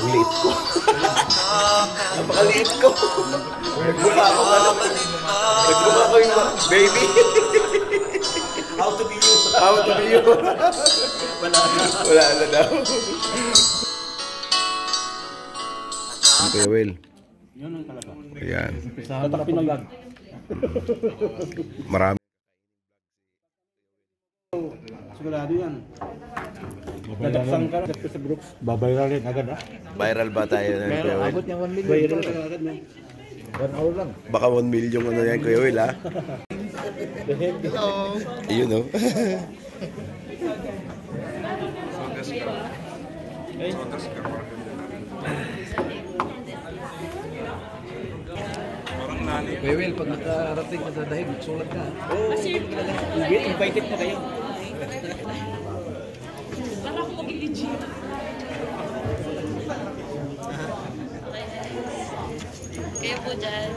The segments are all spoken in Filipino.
Ang liit ko. Napakaliit ko. Nagmukha ako ano. Nagmukha ko yung baby. How to be you. How to be you. Wala na daw. Kuya Will. Yun ang talaga. Ayan. Tatak pinaglag. Marami. Sigurado yan. Dadaksan ka na sa Brooks. Babayralin agad ha? Viral ba tayo na Kuya Will? Abot niya 1 million. Viral ka agad no? 1 hour lang. Baka 1 million ano yan Kuya Will ha? Hello. Ayun o. Kuya Will, pag nakarating ka sa dahig, magsulat ka. Oo. Invited pa kayo. Para ako mag-legit. Kayo po dyan.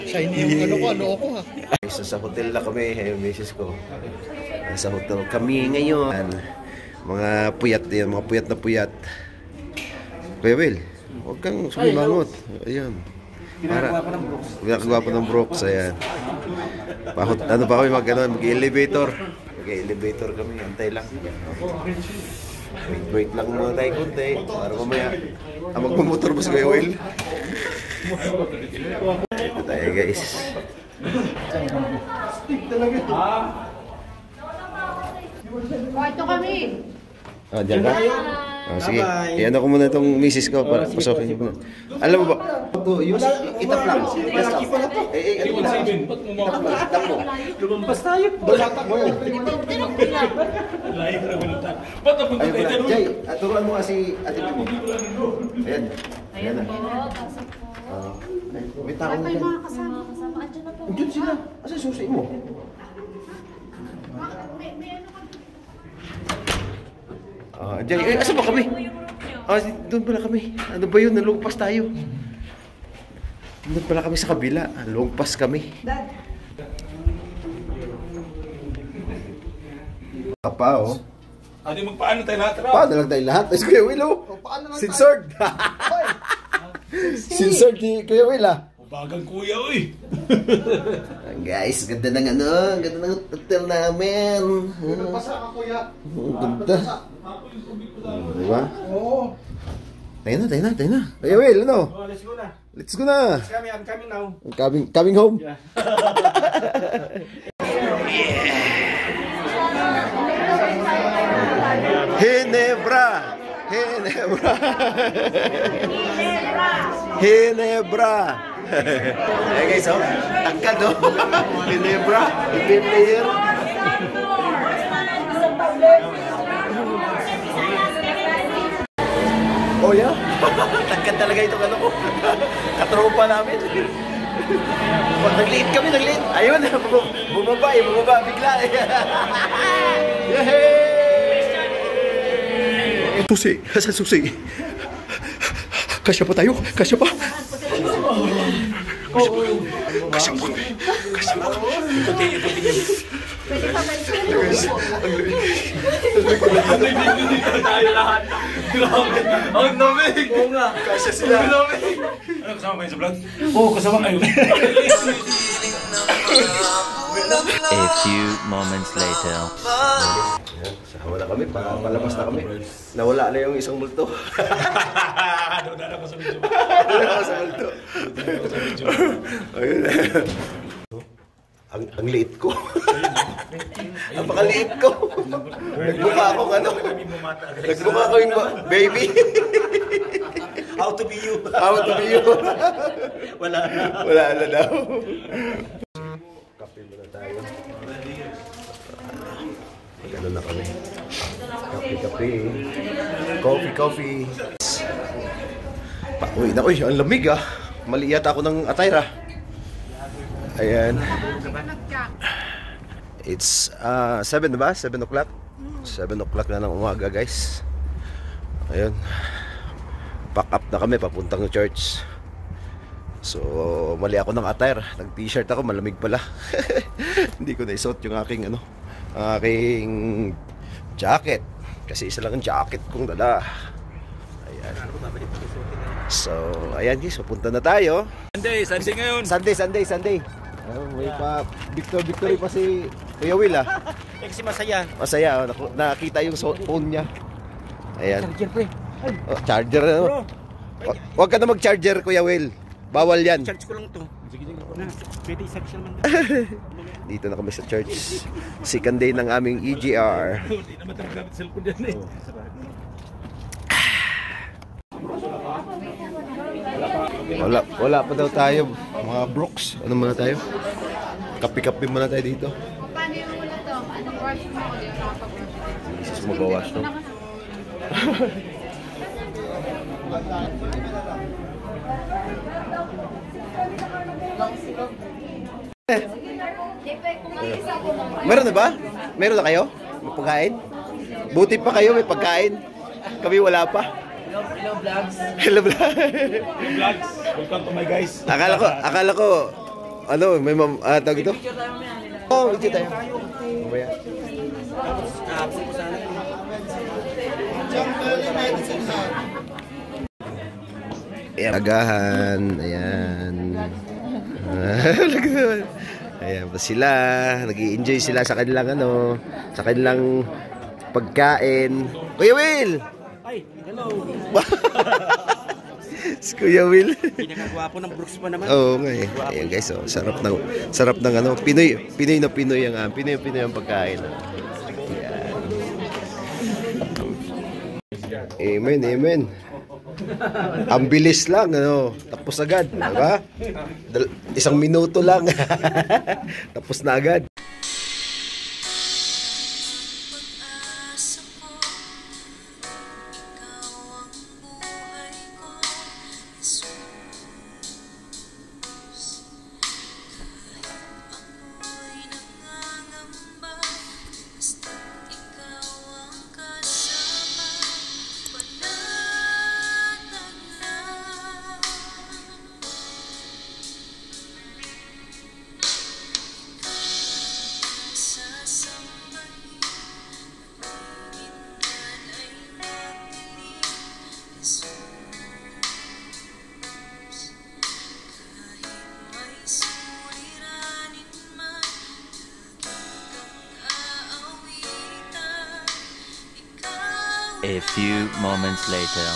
Shiny yung ano ko ha. Isa sa hotel na kami, yung misis ko. Sa hotel kami ngayon. Mga puyat yan, mga puyat na puyat. Kuya Will, huwag kang sumimangot. Ayan. Pinakagwapo ng Brooks. Ayan. Ano pa kami mag-elevator. Mag-elevator kami, antay lang. Wait lang muna tayo konti. Para mamaya, magmamotor ba si Kuya Will? Ito tayo guys. Ito kami. Ah, diyan ka? Oh, sige. Iyan ako muna itong misis ko para pasokin ko. Alam mo ba? Ito, itap lang. Lalaki pala to. Ano na? Itap mo. Lumampas tayo. Balata mo. Lain na balata. Ba't napunta tayo dyan? Jay, turuan mo kasi ate mo. Ayan. Ayan na. May tao na dyan. Kasama. Andiyan na po. Andiyan sila. Asa susi mo? Jay, asa ba kami? Doon pala kami. Ano ba yun? Nalugpas tayo. Doon pala kami sa kabila. Lugpas kami. Pa, oh. Adi magpaano tayo lahat? Paano lang tayo lahat? Ay, Kuya Will, oh. Sinsored. Sinsored ni Kuya Will, ah. Bagang kuya, uy. Guys, ganda ng ano. Ganda ng hotel namin. Pasa ka kuya. Ganda. Diba? Oo. Tayo na. Kuya Will, ano? Oh, let's go na. Let's go na. I'm coming now. Coming home. Yeah. Ginebra. Hey guys, oh. Tangkad, oh. Ginebra. Ibig player. Oh, yeah. Tangkad talaga itong ano ko. Katropa namin. Nagliit kami. Ayun, bumaba bigla. Yehey! Susi, sa susi. Kasya pa tayo, kasya pa. Kasya pa. Ikutin niyo. Tayo lahat. Grabe. Ang lamig. Oo nga. Kasya sila. Ang lamig. Ano, kasama kayo sa vlog? Oo, kasama kayo. A few moments later. Wala kami, palabas na kami. Nawala na yung isang multo. Dala ko sa video. Wala ko sa multo. Ayun. Ang liit ko. Napakaliit ko. Nagmukha akong ano. Nagmukha ko yung baby. How to be you. How to be you. Wala na daw. Kape muna tayo. Magano na kami. Kape. Coffee. Uy, ang lamig ah. Mali yata ako ng attire ah. Ayan. It's 7 diba? 7 o'clock. 7 o'clock na ng umaga guys. Ayun. Pack up na kami papuntang church. So mali ako ng attire. Nag t-shirt ako, malamig pala. Hindi ko naisuot yung aking aking jacket. Kasi isa lang ang jacket kong dala. Ayan. So, ayan guys, papunta na tayo. Sunday ngayon. Sunday. May pa victory pa si Kuya Will Kasi masaya. Masaya, nakita yung phone niya. Ayan. Charger pre. Charger Huwag ka na mag-charger, Kuya Will. Bawal yan. Charge ko lang to. Sige. Pwede i-charge naman. Dito na kami sa church. Second day ng aming EGR. Hindi naman tayo gamit cellphone dyan eh. Wala pa daw tayo, mga Brooks. Ano muna tayo? Kapi-kapi muna tayo dito. Paano yung wala to? Anong wash mo ako? Yung nakapag-wash. Isis magawash to. Meron na ba? Meron na kayo? May pagkain? Buti pa kayo may pagkain. Kami wala pa. Hello, vlogs. Hello vlog. Vlogs. Welcome to my guys. Akala ko ano, may tawag ito? Picture tayo mamaya nila. Oh, video tayo. Mamaya. Ayan. Agahan. Ayan. Ayan pa sila. Nag-i-enjoy sila sa kanilang sa kanilang pagkain. Kuya Will! Ay, hello. Si Kuya Will. Pinakagwapo ng Brooks pa naman. Oo nga eh. Ayan guys, sarap ng Pinoy na Pinoy ang pagkain. Ayan. Amen. Ang bilis lang, tapos agad, diba? 1 minuto lang. Tapos na agad. A few moments later.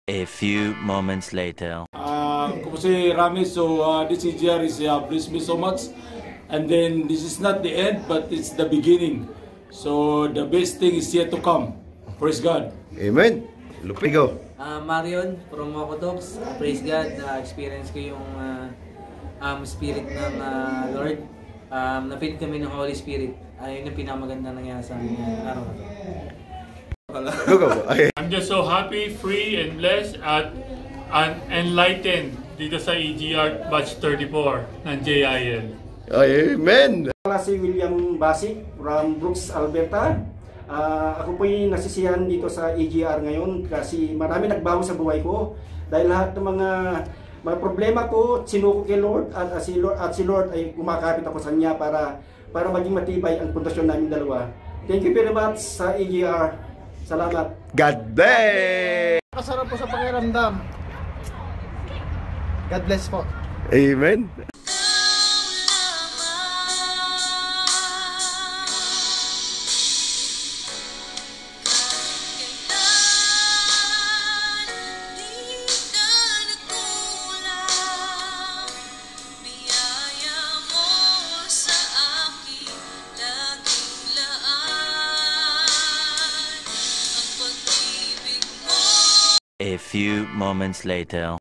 A few moments later. Como si Rami, so this EGR is blessed me so much. And then this is not the end, but it's the beginning. So the best thing is yet to come. Praise God. Amen. Lupigo. Marion from Moco Dogs. Praise God. Experience ko yung spirit ng Lord. Na-feed kami ng Holy Spirit. Ayun yung pinakamaganda nangyari sa amin araw na to. I'm just so happy, free, and blessed and enlightened dito sa EGR Batch 34 ng JIL. Amen. Si William Basic from Brooks, Alberta. Ako po'y nasisiyahan dito sa EGR ngayon kasi marami nagbago sa buhay ko dahil lahat ng mga problema ko sinuko kay Lord at si Lord ay kumakapit ako sa Kanya para maging matibay ang pundasyon namin dalawa. Thank you very much sa EGR. Salamat. God bless. Kasarap po sa pakiramdam. God bless po. Amen. A few moments later.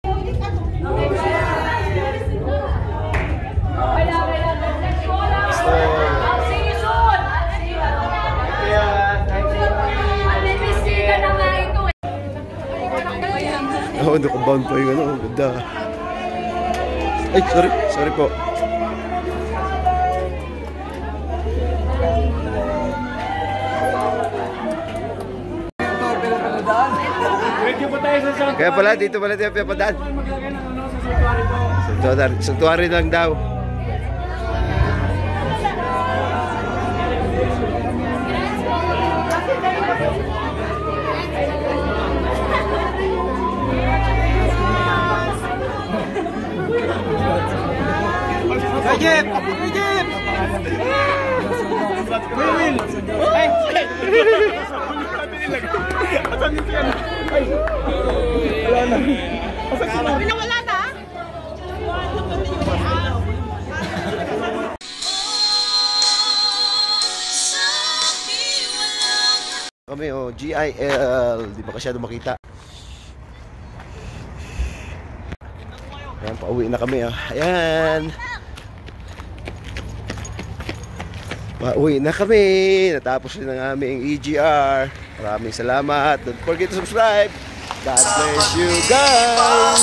Wow, nakabound pa yung ano. Ganda. Ay, sorry. Sorry po. Kaya pala, dito pala tayo papadaan. Santuari lang daw. Kajip! Kajip! Will! Ay! Asan yung yan? Ay! Wala na. Asan sila? Pinawala na? Kami GIL, di ba masyado makita. Ayan, pauwi na kami Ayan. Pauwi na kami. Natapos din ang aming EGR. Maraming salamat. Don't forget to subscribe. God bless you guys.